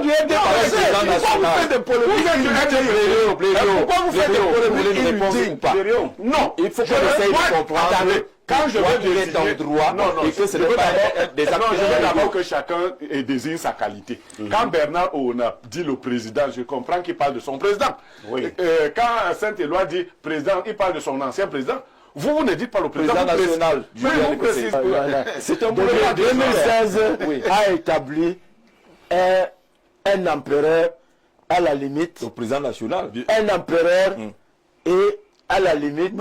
du RDPC. Pourquoi vous faites des polémiques inutiles? Pourquoi vous faites des polémiques inutiles? Non, il faut que j'essaye de comprendre. Quand je vais désigner droit, et que ce n'est pas des actes. Je veux d'abord que chacun désigne sa qualité. Quand Bernard Ouna dit le président, je comprends qu'il parle de son président. Quand Saint-Éloi dit président, il parle de son ancien président. Vous ne dites pas le président national. C'est un problème. 2016 a établi un empereur à la limite. Le président national. Un empereur et à la limite,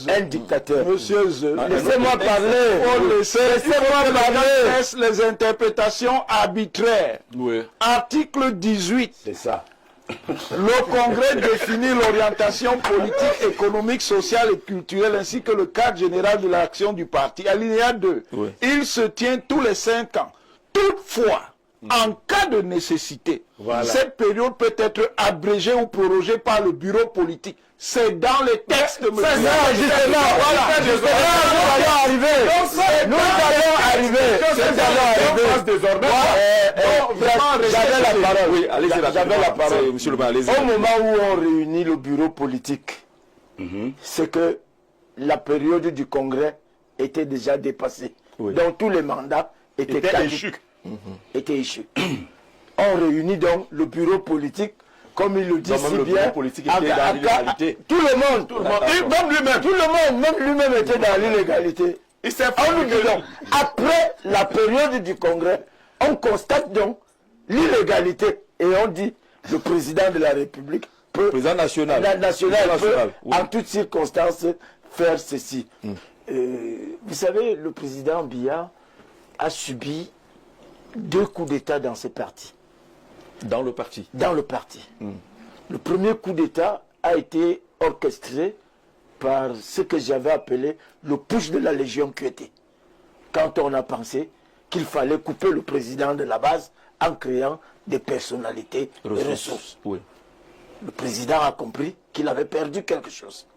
un dictateur. Laissez-moi parler. Laissez-moi parler. Les interprétations arbitraires. Article 18. C'est ça. Le Congrès définit l'orientation politique, économique, sociale et culturelle ainsi que le cadre général de l'action du parti. Alinéa 2. Il se tient tous les 5 ans. Toutefois, en cas de nécessité, cette période peut être abrégée ou prorogée par le bureau politique. C'est dans les textes de M. C'est ça, justement. Nous allons arriver. J'avais la parole. Oui, allez-y, j'avais la parole, monsieur le maire. Au moment où on réunit le bureau politique, c'est que la période du congrès était déjà dépassée. Donc tous les mandats étaient échus. On réunit donc le bureau politique, comme il le dit si bien, tout le monde, même lui-même était dans l'illégalité. Après la période du congrès, on constate donc l'illégalité et on dit le président de la République peut, président national, en toutes circonstances faire ceci. Vous savez, le président Biya a subi 2 coups d'État dans ce parti. Dans le parti. Dans le parti. Le premier coup d'État a été orchestré par ce que j'avais appelé le push de la Légion QT. Quand on a pensé qu'il fallait couper le président de la base en créant des personnalités et ressources. Le président a compris qu'il avait perdu quelque chose.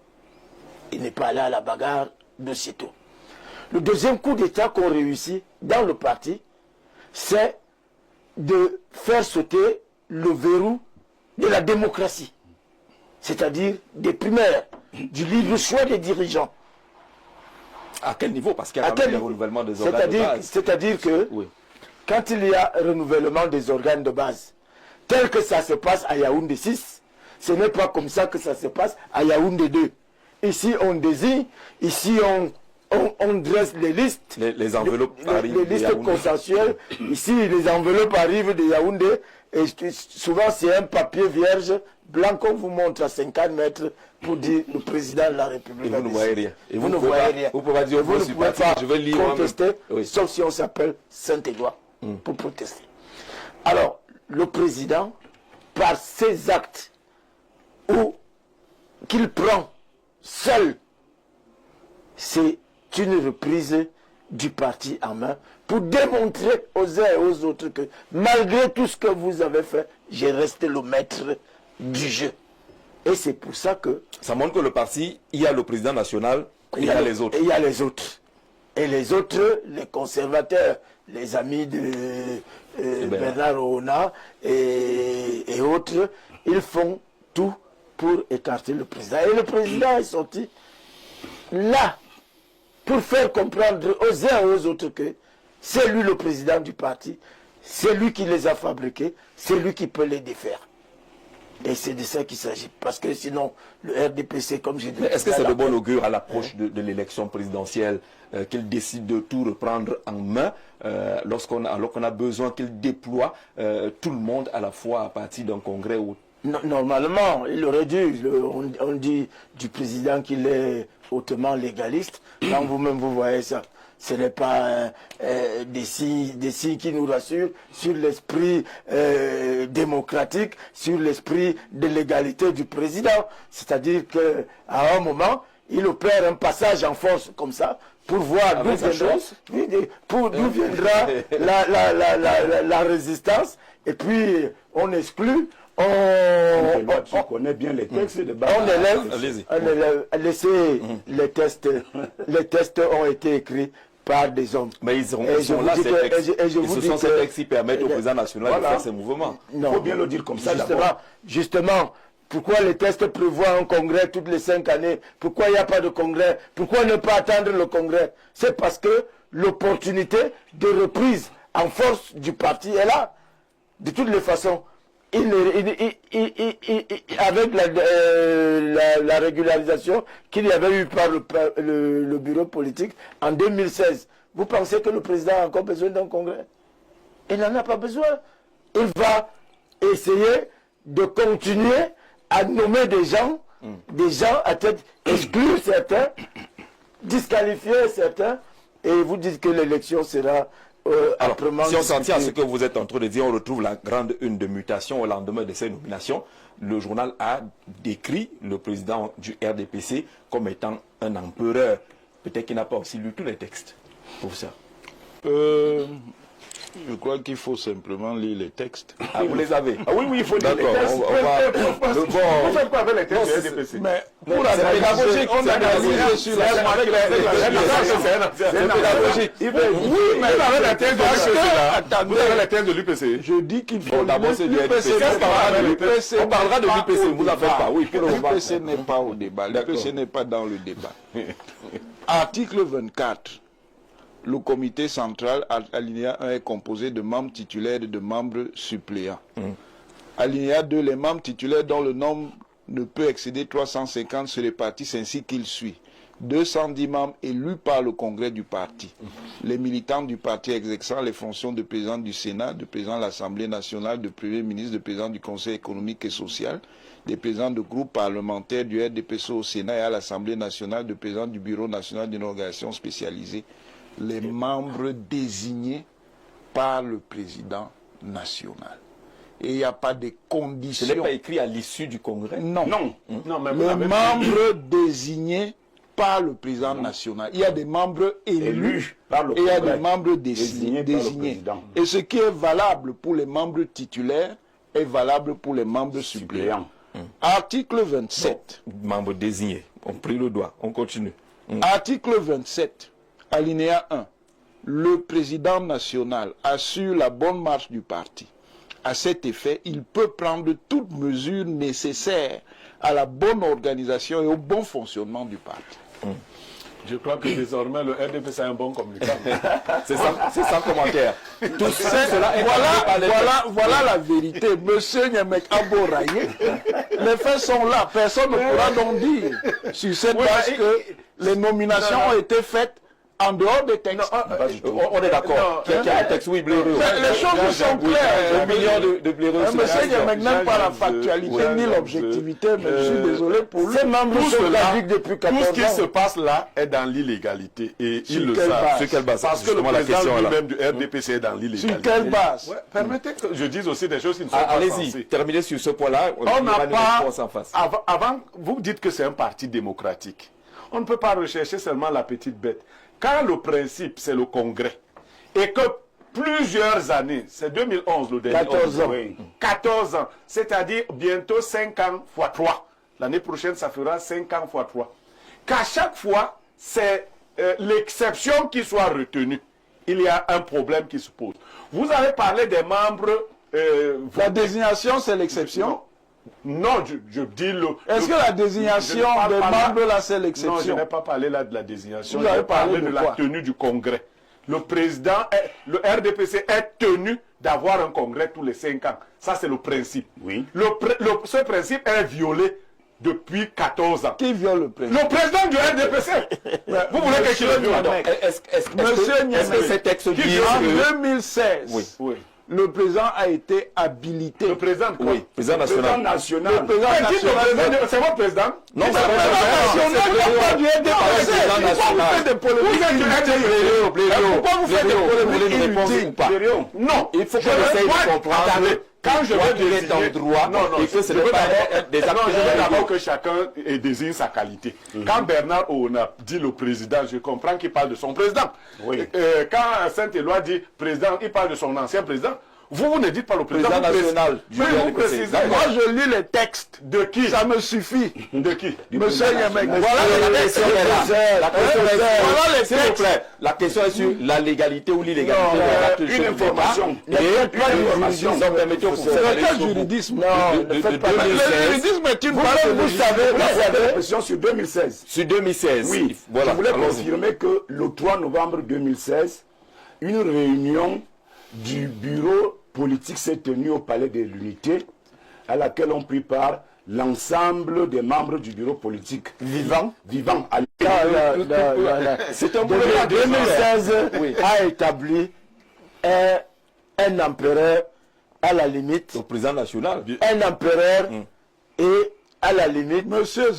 Il n'est pas allé à la bagarre de sitôt. Le deuxième coup d'État qu'on réussit dans le parti, c'est de faire sauter le verrou de la démocratie, c'est-à-dire des primaires, du libre choix des dirigeants. À quel niveau? Parce qu'il y a quand même le renouvellement des organes de base. C'est-à-dire que quand il y a renouvellement des organes de base, tel que ça se passe à Yaoundé 6, ce n'est pas comme ça que ça se passe à Yaoundé 2. Ici on désigne, ici on dresse les listes, les enveloppes les listes consensuelles. Ici, les enveloppes arrivent de Yaoundé et souvent c'est un papier vierge blanc qu'on vous montre à 50 mètres pour dire le président de la République. Et vous ne voyez rien. Et vous ne voyez rien. Vous pouvez dire, vous ne pouvez pas je vais lire contester, sauf si on s'appelle Saint-Éloi pour protester. Alors, le président, par ses actes qu'il prend seul, c'est une reprise du parti en main pour démontrer aux uns et aux autres que malgré tout ce que vous avez fait, j'ai resté le maître du jeu. Et c'est pour ça que... Ça montre que le parti, il y a le président national, il y a les autres. Et il y a les autres. Et les autres, les conservateurs, les amis de Bernard Ouna et autres, ils font tout pour écarter le président. Et le président est sorti là pour faire comprendre aux uns et aux autres que c'est lui le président du parti, c'est lui qui les a fabriqués, c'est lui qui peut les défaire. Et c'est de ça qu'il s'agit. Parce que sinon, le RDPC, comme j'ai dit... Est-ce que c'est de bon augure à l'approche de l'élection présidentielle qu'il décide de tout reprendre en main alors qu'on a besoin qu'il déploie tout le monde à la fois à partir d'un congrès ou... Normalement, il aurait dû. On dit du président qu'il est hautement légaliste. Quand vous-même vous voyez ça, ce n'est pas des signes qui nous rassurent sur l'esprit démocratique, sur l'esprit de l'égalité du président. C'est-à-dire qu'à un moment, il opère un passage en force comme ça pour voir d'où viendra la résistance. Et puis, on exclut. Tu connais bien les textes de base. Les tests ont été écrits par des hommes. Mais ils sont là, ces textes. Et ce sont ces textes qui permettent au président national de faire ses mouvements. Il faut bien le dire comme ça. Justement, pourquoi les textes prévoient un congrès toutes les 5 années? Pourquoi il n'y a pas de congrès? Pourquoi ne pas attendre le congrès? C'est parce que l'opportunité de reprise en force du parti est là. De toutes les façons, avec la régularisation qu'il y avait eu par le bureau politique en 2016, vous pensez que le président a encore besoin d'un congrès? Il n'en a pas besoin. Il va essayer de continuer à nommer des gens à tête, exclure certains, disqualifier certains, et vous dites que l'élection sera si on s'en tient à ce que vous êtes en train de dire, on retrouve la grande une de mutation au lendemain de ces nominations. Le journal a décrit le président du RDPC comme étant un empereur. Peut-être qu'il n'a pas aussi lu tous les textes pour ça. Je crois qu'il faut simplement lire les textes. Ah, vous les avez? Ah oui, il faut lire les textes. Vous faites quoi avec les textes du RDPC? Mais pour la pédagogique, on analyse sur la... C'est pédagogique. Oui, mais vous avez les textes de l'UPC. Je dis qu'il faut... D'abord, c'est du RDPC. On parlera de l'UPC, vous ne la faites pas. Oui, l'UPC n'est pas au débat. L'UPC n'est pas dans le débat. Article 24. Le comité central, alinéa 1, est composé de membres titulaires et de membres suppléants. Alinéa 2, les membres titulaires dont le nombre ne peut excéder 350 se répartissent ainsi qu'il suit. 210 membres élus par le congrès du parti. Les militants du parti exerçant les fonctions de président du Sénat, de président de l'Assemblée nationale, de premier ministre, de président du Conseil économique et social, des présidents de groupes parlementaires du RDPC au Sénat et à l'Assemblée nationale, de président du Bureau national d'une organisation spécialisée. Les membres désignés par le président national. Et il n'y a pas de conditions. Ce n'est pas écrit à l'issue du congrès? Non. Mais les membres désignés par le président national. Il y a des membres élus par le et il y a des membres désignés. Et ce qui est valable pour les membres titulaires est valable pour les membres suppléants. Article 27. Membres désignés. On prie le doigt. On continue. Article 27. Alinéa 1. Le président national assure la bonne marche du parti. À cet effet, il peut prendre toutes mesures nécessaires à la bonne organisation et au bon fonctionnement du parti. Je crois que désormais le RDP c'est un bon communicant. C'est sans commentaire. Tout cela voilà la vérité. Monsieur Nyemek Aboraye, les faits sont là. Personne ne pourra donc dire sur cette base que les nominations ont été faites en dehors des textes. On est d'accord. Qui a un texte? Oui, Bléreux. Les choses sont claires. Un million de Bléreux. Monsieur Nyemek n'aime pas la factualité ni l'objectivité, mais je suis désolé pour lui. Ces membres sont caducs depuis 14 ans. Tout ce qui se passe là est dans l'illégalité. Et ils le savent. Sur quelle base? Parce que le président lui-même du RDPC est dans l'illégalité. Sur quelle base? Permettez que je dise aussi des choses qui ne sont pas allez-y, terminez sur ce point-là. On n'a pas... Avant, vous dites que c'est un parti démocratique. On ne peut pas rechercher seulement la petite bête. Quand le principe, c'est le congrès, et que plusieurs années, c'est 2011 le dernier. 14 ans. 14 ans, c'est-à-dire bientôt 5 ans x 3. L'année prochaine, ça fera 5 ans x 3. Qu'à chaque fois, c'est l'exception qui soit retenue. Il y a un problème qui se pose. Vous avez parlé des membres... la désignation, c'est l'exception? Non, je dis le... Est-ce que la désignation des membres, là, c'est l'exception? Non, je n'ai pas parlé là de la désignation. J'ai parlé de la tenue du congrès. Le président, le RDPC est tenu d'avoir un congrès tous les 5 ans. Ça, c'est le principe. Oui. Ce principe est violé depuis 14 ans. Qui viole le principe? Le président du RDPC. Vous voulez que je le viole? Est-ce que ces textes disent... En 2016... Oui. Le président a été habilité. Le président quoi? Oui, président national. Le président national. C'est votre président? Non, c'est le président national. Pourquoi vous faites des polémiques inutiles? Non, il faut qu'on essaye de comprendre. Quand je vais désigner droit, et que ce n'est pas des accords, je veux d'abord que chacun désigne sa qualité. Quand Bernard Ouna dit le président, je comprends qu'il parle de son président. Quand Saint-Éloi dit président, il parle de son ancien président. Vous ne dites pas le président national. Moi, je lis les textes. De qui? Ça me suffit. De qui? Monsieur Yemek. Voilà les textes. La question est sur la légalité ou l'illégalité. Une information. C'est quel juridisme? Le juridisme est une base de vous savez, sur 2016. Sur 2016. Oui, voilà. Je voulais confirmer que le 3 novembre 2016, une réunion du bureau politique s'est tenue au Palais de l'Unité, à laquelle ont pris part l'ensemble des membres du bureau politique vivant. C'est un 2016 a établi un empereur à la limite. Le président national. Un empereur et à la limite,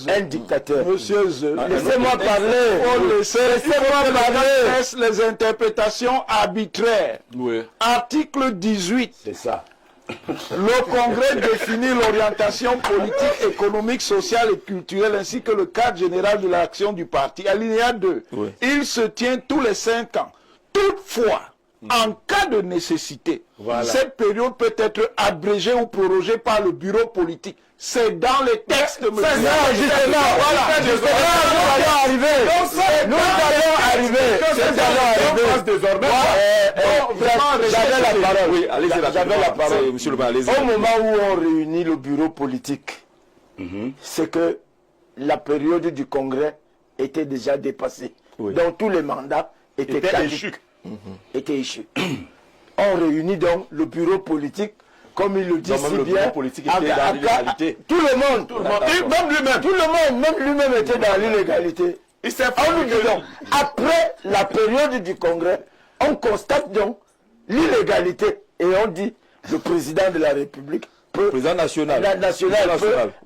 un dictateur. Laissez-moi parler. Laissez-moi parler. Les interprétations arbitraires. Oui. Article 18. C'est ça. Le Congrès définit l'orientation politique, économique, sociale et culturelle ainsi que le cadre général de l'action du parti. Alinéa 2. Oui. Il se tient tous les 5 ans. Toutefois, en cas de nécessité, cette période peut être abrégée ou prorogée par le bureau politique. C'est dans les textes de M. Nous allons arriver. J'avais la parole. Oui, allez-y, la parole, monsieur le maire. Au moment où on réunit le bureau politique, c'est que la période du congrès était déjà dépassée. Donc tous les mandats étaient échus. On réunit donc le bureau politique, comme il le dit si bien, tout le monde, même lui-même était dans l'illégalité. Après la période du congrès, on constate donc l'illégalité et on dit le président de la République peut, le président national,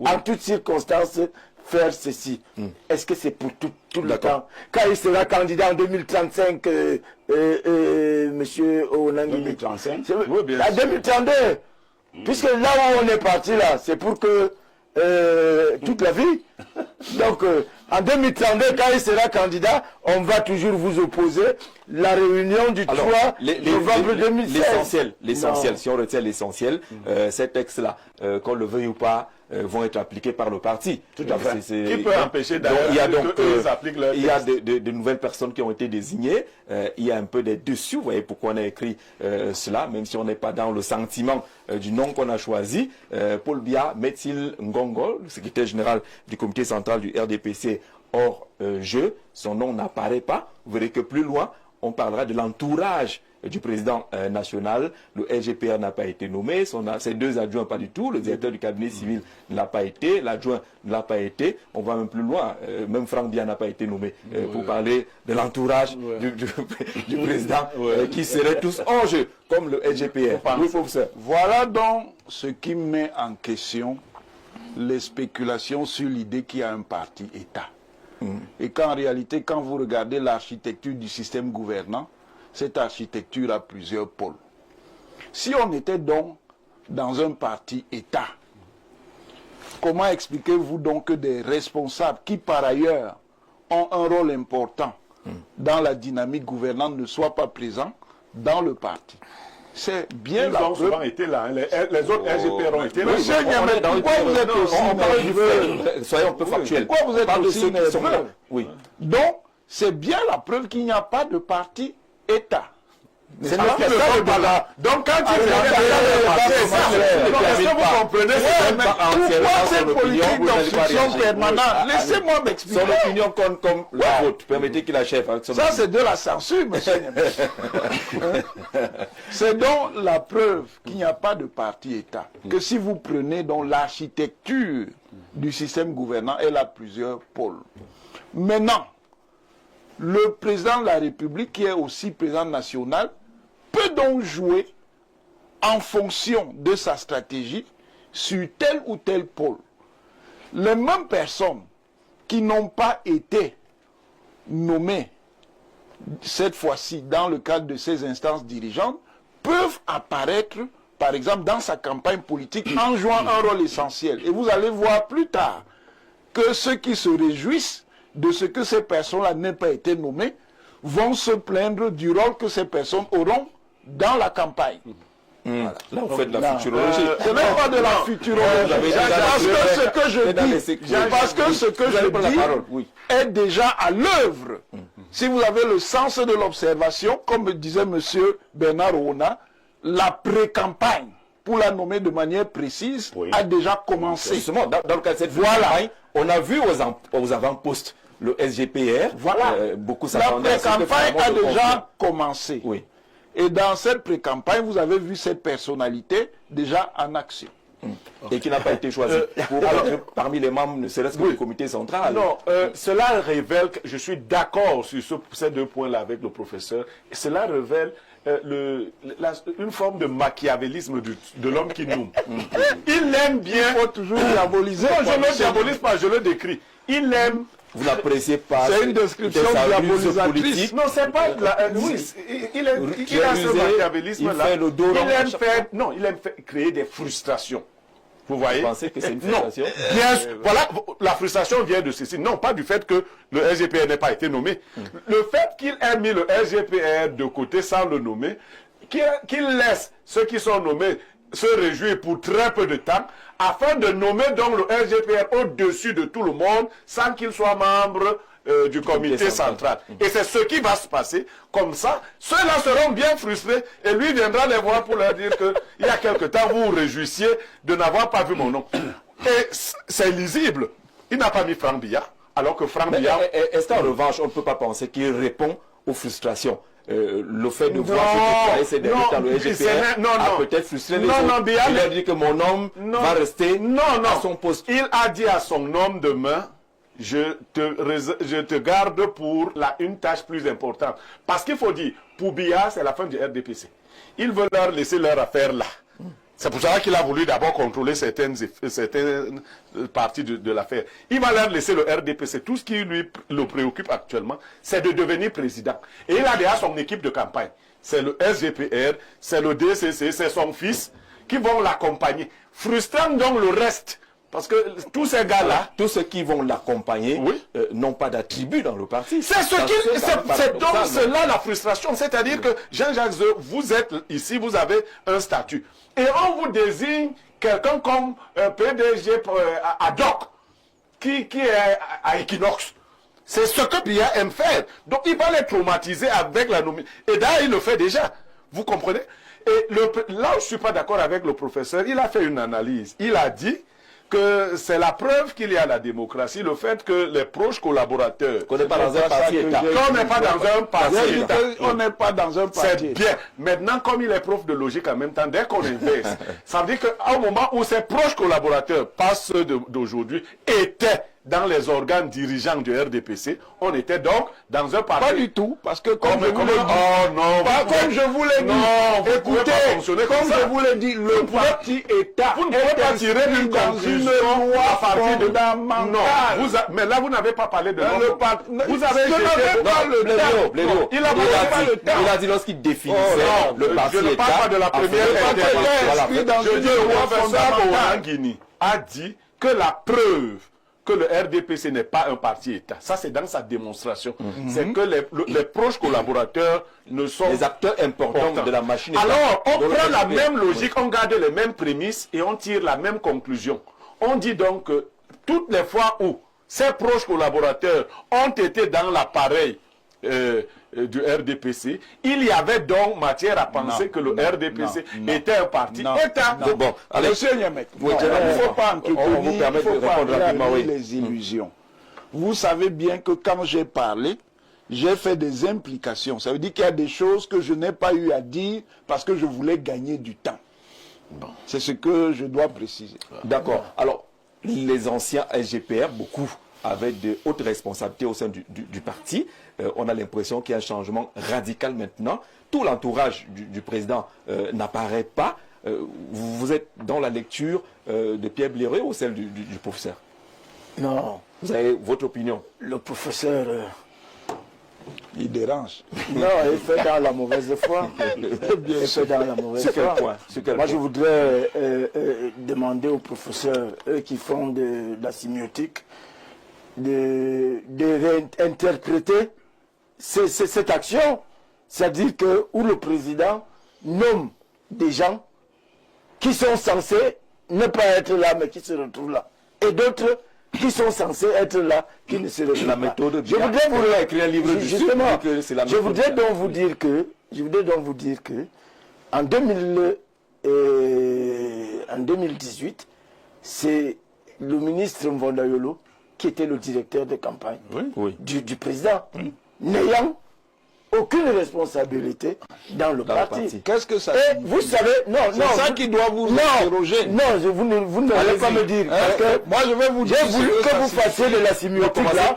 en toutes circonstances faire ceci. Est-ce que c'est pour tout le temps? Quand il sera candidat en 2035, monsieur Onangui, 2035 à 2032, puisque là où on est parti là, c'est pour que toute la vie. Donc en 2032, quand il sera candidat, on va toujours vous opposer la réunion du 3 novembre 2016. L'essentiel, si on retient l'essentiel, ces textes-là, qu'on le veuille ou pas, vont être appliqués par le parti. Tout à fait. Qui peut empêcher il y a de nouvelles personnes qui ont été désignées. Il y a un peu des dessus. Vous voyez pourquoi on a écrit cela, même si on n'est pas dans le sentiment du nom qu'on a choisi. Paul Biya, Metil Ngongol, le secrétaire général du comité central du RDPC, hors jeu. Son nom n'apparaît pas. Vous verrez que plus loin, on parlera de l'entourage du président national. Le LGPR n'a pas été nommé, ses 2 adjoints pas du tout, le directeur du cabinet civil ne l'a pas été, l'adjoint ne l'a pas été, on va même plus loin, même Franck Biya n'a pas été nommé pour parler de l'entourage du président qui seraient tous en jeu, comme le LGPR. Oui, professeur. Voilà donc ce qui met en question les spéculations sur l'idée qu'il y a un parti État. Et qu'en réalité, quand vous regardez l'architecture du système gouvernant, cette architecture a plusieurs pôles. Si on était donc dans un parti État, comment expliquez-vous donc que des responsables qui par ailleurs ont un rôle important dans la dynamique gouvernante ne soient pas présents dans le parti? C'est bien Ils ont souvent été là. Les autres RGPR ont été là. Monsieur Niamé, pourquoi vous êtes aussi nerveux? Soyons un peu factuels. Pourquoi vous êtes aussi nerveux? Oui. Donc, c'est bien la preuve qu'il n'y a pas de parti État. C'est ça le débat. Donc quand il est-ce que vous comprenez pourquoi cette politique d'obstruction permanente? Laissez-moi m'expliquer. Son opinion compte comme la vôtre. Permettez qu'il achève. Ça, c'est de la censure, monsieur. C'est donc la preuve qu'il n'y a pas de parti État. Que si vous prenez donc l'architecture du système gouvernant, elle a plusieurs pôles. Maintenant, le président de la République, qui est aussi président national, peut donc jouer en fonction de sa stratégie sur tel ou tel pôle. Les mêmes personnes qui n'ont pas été nommées cette fois-ci dans le cadre de ces instances dirigeantes peuvent apparaître, par exemple, dans sa campagne politique en jouant un rôle essentiel. Et vous allez voir plus tard que ceux qui se réjouissent de ce que ces personnes-là n'aient pas été nommées vont se plaindre du rôle que ces personnes auront dans la campagne. Voilà. Là, on fait de la futurologie. Ce n'est pas de la futurologie. Parce que ce que je dis est déjà à l'œuvre. Si vous avez le sens de l'observation, comme disait M. Bernard Ouna, la pré-campagne, pour la nommer de manière précise, a déjà commencé. Justement, dans le cas de cette campagne, on a vu aux avant-postes le SGPR. Voilà. Beaucoup la pré-campagne a déjà commencé. Oui. Et dans cette pré-campagne, vous avez vu cette personnalité déjà en action. Et qui n'a pas été choisi parmi les membres, ne serait-ce que du comité central. Non, cela révèle que je suis d'accord sur ces 2 points-là avec le professeur. Et cela révèle une forme de machiavélisme de l'homme qui nomme. Il aime bien. Il faut toujours diaboliser. Non, je ne le diabolise pas, je le décris. Il aime. Vous n'appréciez pas. C'est une description diabolisatrice. Non, c'est pas oui, il a ce machiavélisme-là. Il aime créer des frustrations. Vous voyez? Vous pensez que c'est une frustration? Non. Bien sûr. Voilà, la frustration vient de ceci. Non, pas du fait que le SGPR n'ait pas été nommé. Le fait qu'il ait mis le SGPR de côté sans le nommer, qu'il laisse ceux qui sont nommés se réjouir pour très peu de temps, afin de nommer donc le SGPR au-dessus de tout le monde, sans qu'il soit membre du comité central. Et c'est ce qui va se passer. Comme ça, ceux-là seront bien frustrés et lui viendra les voir pour leur dire qu'il y a quelque temps, vous vous réjouissiez de n'avoir pas vu mon nom. Et c'est lisible. Il n'a pas mis Franck Biya, alors que Franck Biya... Est-ce qu'en revanche, on ne peut pas penser qu'il répond aux frustrations? Le fait de voir ce qui derniers temps le SGPR a peut-être frustré les autres. Il a dit que mon homme va rester à son poste. Il a dit à son homme demain, je te garde pour une tâche plus importante. Parce qu'il faut dire, pour Biya, c'est la fin du RDPC. Il veut leur laisser leur affaire là. C'est pour ça qu'il a voulu d'abord contrôler certaines parties de l'affaire. Il va leur laisser le RDPC. Tout ce qui le préoccupe actuellement, c'est de devenir président. Et il a déjà son équipe de campagne. C'est le SGPR, c'est le DCC, c'est son fils qui vont l'accompagner. Frustrant donc le reste. Parce que tous ces gars-là... Tous ceux qui vont l'accompagner n'ont pas d'attribut dans le parti. C'est donc cela la frustration. C'est-à-dire que Jean-Jacques Zeu, vous êtes ici, vous avez un statut. Et on vous désigne quelqu'un comme PDG ad hoc, qui est à Equinox. C'est ce que Biya aime faire. Donc il va les traumatiser avec la nomination. Et d'ailleurs, il le fait déjà. Vous comprenez? Et là où je ne suis pas d'accord avec le professeur, il a fait une analyse. Il a dit que c'est la preuve qu'il y a la démocratie, le fait que les proches collaborateurs... Qu'on n'est pas dans un parti État. Qu'on n'est pas dans un parti État. On n'est pas dans un parti. C'est bien. Maintenant, comme il est prof de logique en même temps, dès qu'on inverse, ça veut dire qu'au moment où ces proches collaborateurs, pas ceux d'aujourd'hui, étaient dans les organes dirigeants du RDPC, on était donc dans un parti... Pas du tout, parce que comme je vous l'ai dit... Oh non, comme je vous l'ai dit... Non, écoutez, comme je vous l'ai dit, le parti État... Vous ne pouvez pas tirer d'une conclusion à partir de... Non, mais là, vous n'avez pas parlé de... Vous avez... Il a dit lorsqu'il définissait le parti État... Je ne parle pas de la première intervention. Je dis le professeur Bourangini a dit que la preuve que le RDPC n'est pas un parti État. Ça, c'est dans sa démonstration. C'est que les proches collaborateurs ne sont... Les acteurs importants de la machine. Alors, on prend la même logique, on garde les mêmes prémices et on tire la même conclusion. On dit donc que toutes les fois où ces proches collaborateurs ont été dans l'appareil du RDPC, il y avait donc matière à penser que le RDPC était un parti État. Bon, allez, Monsieur Niamek, il ne faut pas entretenir les illusions. Vous savez bien que quand j'ai parlé, j'ai fait des implications. Ça veut dire qu'il y a des choses que je n'ai pas eu à dire parce que je voulais gagner du temps. Bon. C'est ce que je dois préciser. D'accord. Alors, les anciens SGPR, beaucoup avaient de hautes responsabilités au sein du parti. On a l'impression qu'il y a un changement radical maintenant. Tout l'entourage du président n'apparaît pas. Vous êtes dans la lecture de Pierre Bléré ou celle du professeur? Non. Vous avez votre opinion? Le professeur... il dérange. Non, il fait dans la mauvaise foi. Il fait dans la mauvaise foi. Moi, je voudrais demander aux professeurs, eux qui font de la sémiotique, de réinterpréter cette action, c'est-à-dire que où le président nomme des gens qui sont censés ne pas être là, mais qui se retrouvent là. Et d'autres qui sont censés être là, qui ne se retrouvent la pas. méthode. Je voudrais vous écrire un livre justement, je voudrais donc vous dire que, en 2018, c'est le ministre Mvondayolo qui était le directeur de campagne du président, n'ayant aucune responsabilité dans le parti. Qu'est-ce que ça signifie? Vous savez, c'est ça qui doit vous interroger. Non, vous n'allez pas me dire. Parce que moi, je vais vous dire. J'ai voulu que vous fassiez de la simulation là.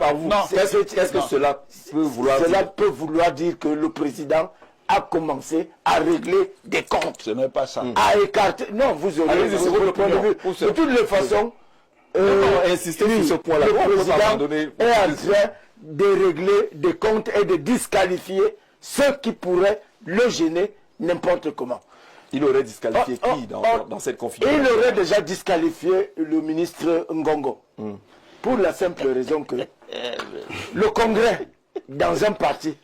Qu'est-ce que cela peut vouloir dire? Cela peut vouloir dire que le président a commencé à régler des comptes. Ce n'est pas ça. À écarter. Non, vous aurez votre point de vue. De toutes les façons, insister sur ce point-là. Le président est en train de régler des comptes et de disqualifier ceux qui pourraient le gêner n'importe comment. Il aurait disqualifié qui dans cette configuration? Il aurait déjà disqualifié le ministre Ngongo. Pour la simple raison que le Congrès, dans un parti,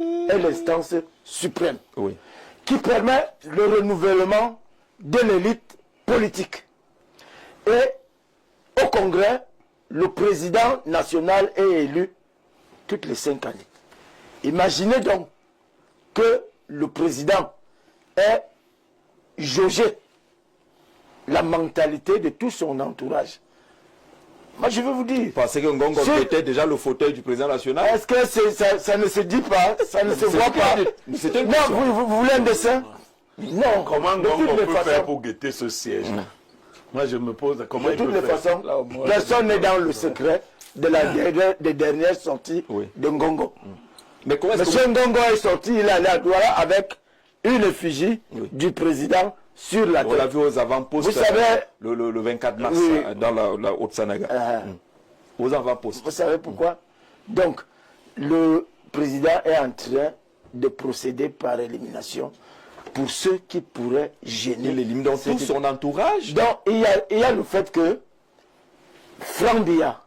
est l'instance suprême qui permet le renouvellement de l'élite politique. Et au Congrès, le président national est élu toutes les 5 années. Imaginez donc que le président ait jaugé la mentalité de tout son entourage. Moi, je veux vous dire... Parce que Ngongo était déjà le fauteuil du président national. Est-ce que ça ne se dit pas? Ça ne se voit pas? Non, vous voulez un dessin? Non. Comment Ngongo peut faire pour guetter ce siège? Moi, je me pose comment de toutes les façons, personne n'est dans le secret des dernières sorties de Ngongo. Mais Monsieur Ngongo est sorti, il est allé à Douala avec une effigie du président sur la tête. On l'a vu aux avant-postes. Vous savez, le 24 mars dans la Haute-Sanaga. Aux avant-postes. Vous savez pourquoi? Donc, le président est en train de procéder par élimination pour ceux qui pourraient gêner dans tout son entourage. Donc, il y a le fait que Franck Biya,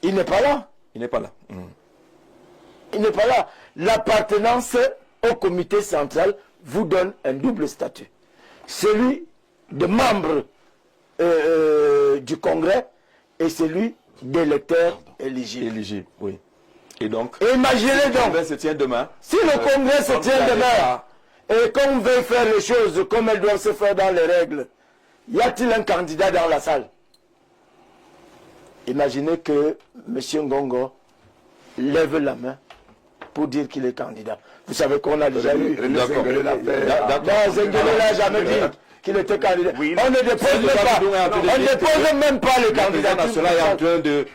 il n'est pas là. Il n'est pas là. Il n'est pas là. L'appartenance au comité central vous donne un double statut. Celui de membre du Congrès et celui d'électeur éligible. Et donc, imaginez donc, le Congrès se tient demain. Si le Congrès se tient demain, et qu'on veut faire les choses comme elles doivent se faire dans les règles, y a-t-il un candidat dans la salle? Imaginez que M. Ngongo lève la main pour dire qu'il est candidat. Vous savez qu'on a déjà eu. Non, Zengele n'a jamais dit qu'il était candidat. On ne dépose même pas les candidats. Le président national est en train de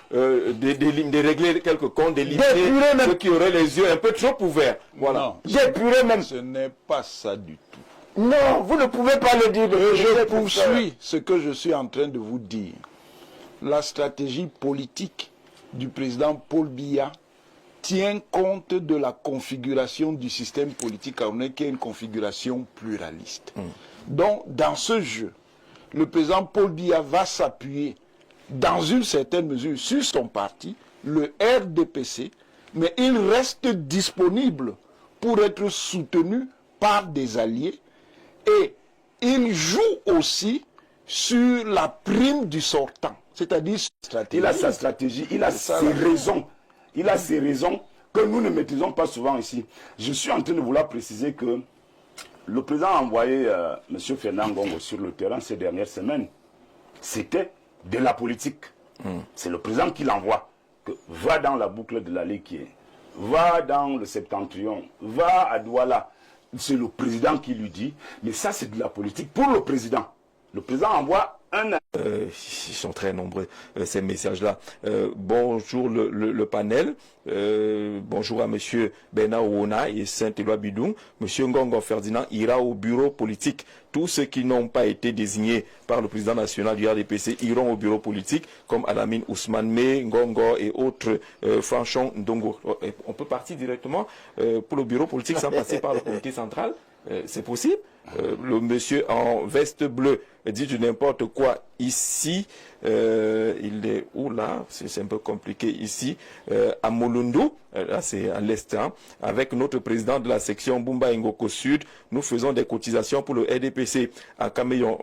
régler quelques comptes, d'éliminer ceux qui auraient les yeux un peu trop ouverts. Voilà. D'épurer même. Ce n'est pas ça du tout. Non, vous ne pouvez pas le dire. Je poursuis ce que je suis en train de vous dire. La stratégie politique du président Paul Biya tient compte de la configuration du système politique camerounais qui est une configuration pluraliste. Donc, dans ce jeu, le président Paul Biya va s'appuyer dans une certaine mesure sur son parti, le RDPC, mais il reste disponible pour être soutenu par des alliés et il joue aussi sur la prime du sortant. C'est-à-dire, il a sa stratégie, il a ses raisons. Il a ses raisons que nous ne maîtrisons pas souvent ici. Je suis en train de vouloir préciser que le président a envoyé M. Fernand Ngongo sur le terrain ces dernières semaines. C'était de la politique. C'est le président qui l'envoie. Va dans la boucle de la Liquier, va dans le Septentrion, va à Douala. C'est le président qui lui dit, mais ça c'est de la politique pour le président. Le président envoie ils sont très nombreux, ces messages-là. Bonjour le panel. Bonjour à M. Bernard Ouona et Saint-Éloi Bidou. M. Ngongo Ferdinand ira au bureau politique. Tous ceux qui n'ont pas été désignés par le président national du RDPC iront au bureau politique, comme Alamine Ousmane May, Ngongo et autres, Franchon Ndongo. On peut partir directement pour le bureau politique sans passer par le comité central. C'est possible. Le monsieur en veste bleue dit du n'importe quoi ici. Il est où là? C'est un peu compliqué ici. À Molundu, là c'est à l'est, hein, avec notre président de la section Bumba Ngoko Sud, nous faisons des cotisations pour le RDPC à Cameillon.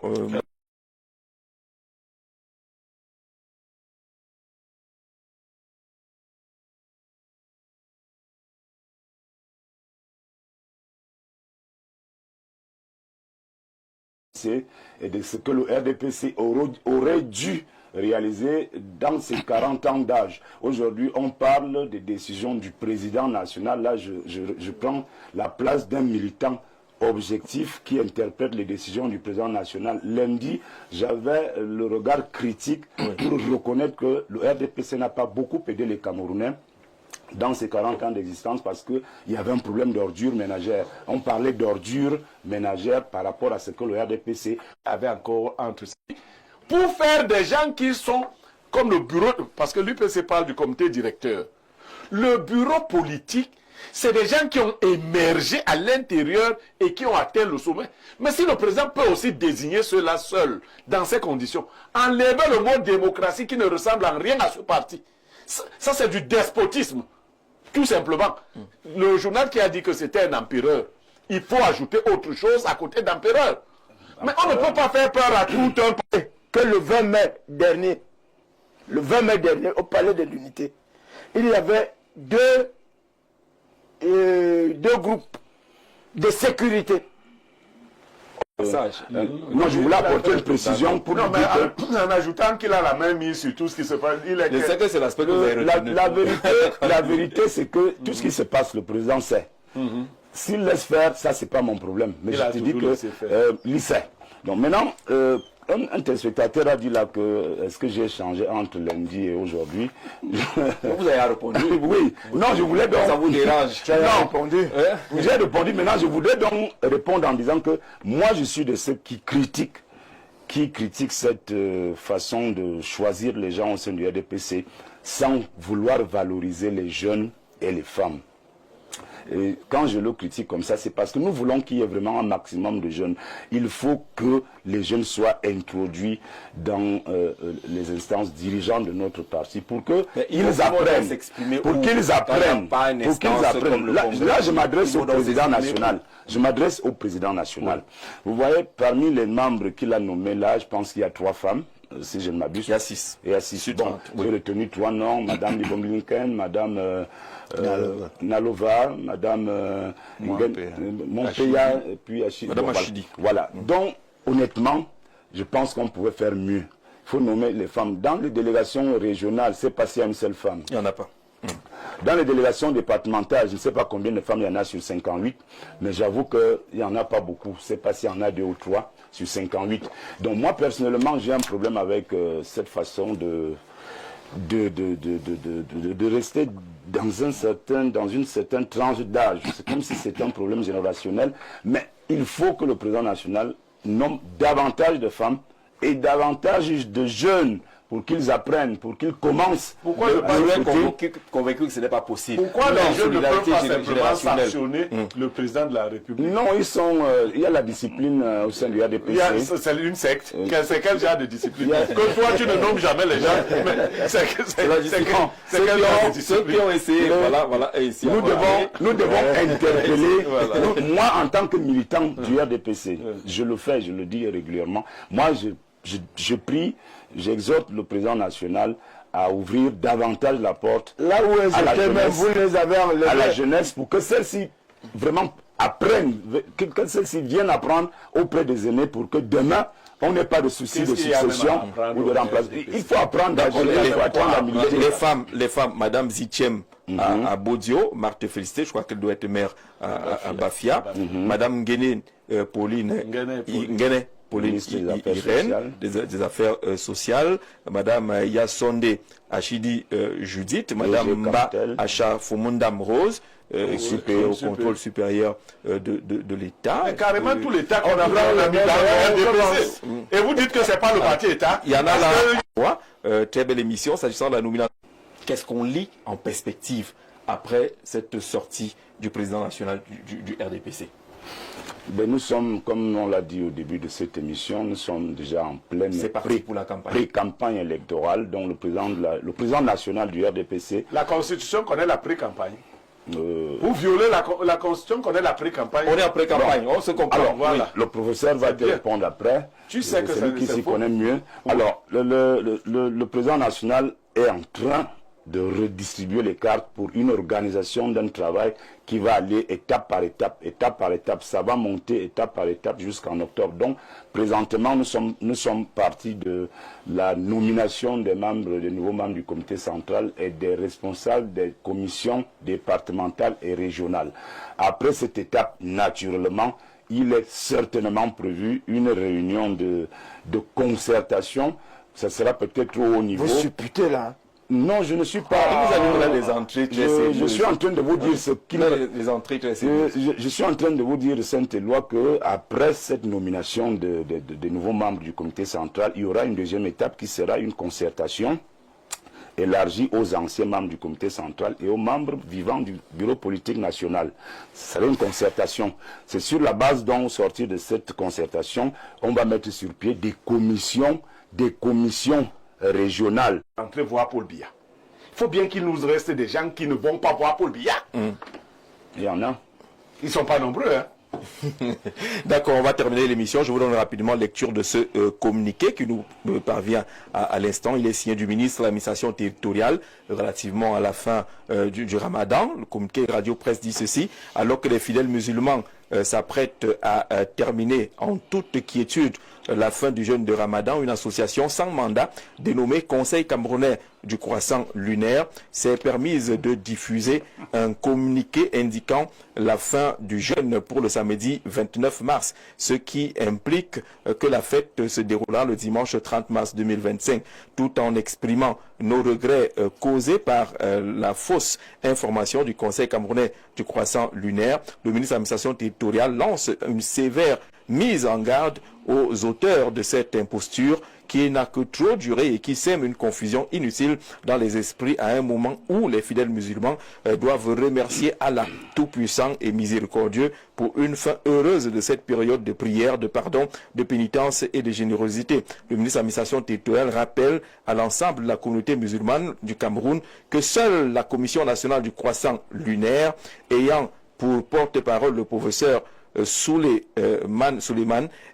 RDPC et de ce que le RDPC aurait dû réaliser dans ses 40 ans d'âge. Aujourd'hui, on parle des décisions du président national. Là, je prends la place d'un militant objectif qui interprète les décisions du président national. Lundi, j'avais le regard critique pour reconnaître que le RDPC n'a pas beaucoup aidé les Camerounais dans ces 40 ans d'existence parce qu'il y avait un problème d'ordure ménagère. On parlait d'ordure ménagère par rapport à ce que le RDPC avait encore entre ses... Pour faire des gens qui sont comme le bureau, parce que l'UPC parle du comité directeur. Le bureau politique, c'est des gens qui ont émergé à l'intérieur et qui ont atteint le sommet. Mais si le président peut aussi désigner ceux-là seuls, dans ces conditions, enlever le mot démocratie qui ne ressemble en rien à ce parti, ça c'est du despotisme, tout simplement. Le journal qui a dit que c'était un empereur, il faut ajouter autre chose à côté d'empereur. Mais on ne peut pas faire peur à tout un pays. Que le 20 mai dernier, au Palais de l'Unité, il y avait deux groupes de sécurité. Moi, je voulais apporter une précision pour dire en ajoutant qu'il a la main mise sur tout ce qui se passe. Je sais que c'est l'aspect que vous avez retenu. La vérité, c'est que tout ce qui se passe, le président sait. S'il laisse faire, ça, c'est pas mon problème. Mais je te dis que il sait. Donc maintenant, un téléspectateur a dit là que est-ce que j'ai changé entre lundi et aujourd'hui. Vous avez répondu. Oui. Non, je voulais donc... Ça vous dérange? Non, répondu. J'ai répondu. Maintenant, je voudrais donc répondre en disant que moi, je suis de ceux qui critiquent cette façon de choisir les gens au sein du RDPC sans vouloir valoriser les jeunes et les femmes. Et quand je le critique comme ça, c'est parce que nous voulons qu'il y ait vraiment un maximum de jeunes. Il faut que les jeunes soient introduits dans les instances dirigeantes de notre parti pour qu'ils apprennent. Pour qu'ils apprennent. Là, je m'adresse au président national. Je m'adresse au président national. Vous voyez, parmi les membres qu'il a nommés là, je pense qu'il y a 3 femmes. Si je ne m'abuse. Il y a 6. Il y a 6. Bon, j'ai retenu 3 noms. Madame Libomlinken, Madame Nalova, Madame Montpeya, et puis Madame Achidi. Voilà. Donc, honnêtement, je pense qu'on pouvait faire mieux. Il faut nommer les femmes. Dans les délégations régionales, c'est pas s'il y a une seule femme. Il n'y en a pas. Dans les délégations départementales, je ne sais pas combien de femmes il y en a sur 58, mais j'avoue qu'il n'y en a pas beaucoup. Je ne sais pas s'il y en a 2 ou 3 sur 58. Donc moi, personnellement, j'ai un problème avec cette façon de rester dans une certaine tranche d'âge. C'est comme si c'était un problème générationnel, mais il faut que le président national nomme davantage de femmes et davantage de jeunes pour qu'ils apprennent, pour qu'ils commencent. Pourquoi le président est convaincu que ce n'est pas possible? Pourquoi les jeunes ne peuvent pas simplement sanctionner le président de la République? Non, il y a la discipline au sein du RDPC. C'est une secte. C'est quel genre de discipline? Que toi, tu ne nommes jamais les gens. Ceux qui ont essayé, voilà. Nous devons interpeller. Moi, en tant que militant du RDPC, je le fais, je le dis régulièrement. Moi, je prie, j'exhorte le président national à ouvrir davantage la porte là où vous les avez enlevés à la jeunesse pour que celle-ci vraiment apprenne, que celle-ci vienne apprendre auprès des aînés pour que demain on n'ait pas de soucis de succession ou de remplacement. Il faut apprendre les femmes, Madame Zitchem à Bodio, Marthe Félicité, je crois qu'elle doit être maire à Bafia, Madame Nguene Pauline Irène, des affaires sociales, Madame Yassonde Achidi Judith, Madame Mba Acha Fomundam Rose, au contrôle supérieur de l'État. Mais carrément tout l'État qu'on a mis dans le RDPC. Et vous dites que ce n'est pas le parti État. Il y en a là. Très belle émission s'agissant de la nomination. Qu'est-ce qu'on lit en perspective après cette sortie du président national du RDPC? Ben, nous sommes, comme on l'a dit au début de cette émission, nous sommes déjà en pleine pré-campagne électorale, dont le président national du RDPC... La Constitution connaît la pré-campagne. Vous violez la Constitution connaît la pré-campagne. On est en pré-campagne, on se comprend. Alors, voilà. Le professeur va te répondre après. Tu sais que c'est lui qui s'y connaît mieux. Oui. Alors, le président national est en train de redistribuer les cartes pour une organisation d'un travail qui va aller étape par étape. Ça va monter étape par étape jusqu'en octobre. Donc, présentement, nous sommes partis de la nomination des nouveaux membres du comité central et des responsables des commissions départementales et régionales. Après cette étape, naturellement, il est certainement prévu une réunion de concertation. Ça sera peut-être au haut niveau. Vous supputez là? Non, je ne suis pas. Vous avez là les entrées très je suis en train de vous dire ce qu'il les entrées très je suis en train de vous dire, Saint-Éloi, que après cette nomination de nouveaux membres du comité central, il y aura une deuxième étape qui sera une concertation élargie aux anciens membres du comité central et aux membres vivants du bureau politique national. Ce sera une concertation. C'est sur la base dont, au sortir de cette concertation, on va mettre sur pied des commissions régionales. Entrez voir Paul Biya. Il faut bien qu'il nous reste des gens qui ne vont pas voir Paul Biya. Il y en a. Ils ne sont pas nombreux, hein. D'accord, on va terminer l'émission. Je vous donne rapidement lecture de ce communiqué qui nous parvient à l'instant. Il est signé du ministre de l'administration territoriale relativement à la fin du Ramadan. Le communiqué Radio-Presse dit ceci: alors que les fidèles musulmans s'apprêtent à terminer en toute quiétude la fin du jeûne de Ramadan, une association sans mandat dénommée Conseil camerounais du croissant lunaire s'est permise de diffuser un communiqué indiquant la fin du jeûne pour le samedi 29 mars, ce qui implique que la fête se déroulera le dimanche 30 mars 2025, tout en exprimant nos regrets causés par la fausse information du Conseil camerounais du croissant lunaire. Le ministre de l'administration territoriale lance une sévère mise en garde aux auteurs de cette imposture qui n'a que trop duré et qui sème une confusion inutile dans les esprits à un moment où les fidèles musulmans doivent remercier Allah tout-puissant et miséricordieux pour une fin heureuse de cette période de prière, de pardon, de pénitence et de générosité. Le ministre de l'administration territoriale rappelle à l'ensemble de la communauté musulmane du Cameroun que seule la Commission nationale du croissant lunaire, ayant pour porte-parole le professeur Suleiman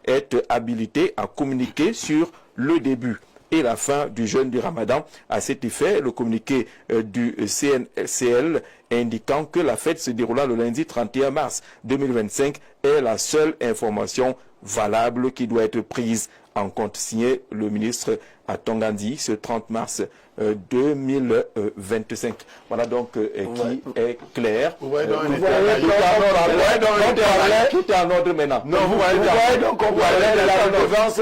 est habilité à communiquer sur le début et la fin du jeûne du Ramadan. À cet effet, le communiqué du CNCL indiquant que la fête se déroulera le lundi 31 mars 2025 est la seule information valable qui doit être prise en compte. Signé le ministre à Tongandi ce 30 mars 2025. Voilà donc qui est clair. Tout est en ordre maintenant. Non, vous voyez donc on parlait de la redevance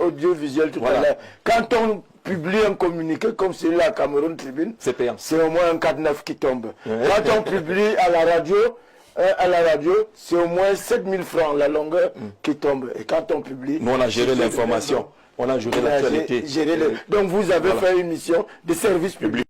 audiovisuelle tout à l'heure. Quand on publie un communiqué comme celui-là à Cameroun Tribune, c'est payant. C'est au moins un 4-9 qui tombe. Quand on publie à la radio, c'est au moins 7 000 francs la longueur qui tombe. Et quand on publie... Nous, on a géré l'information. On a géré l'actualité. Donc vous avez fait une mission de service public.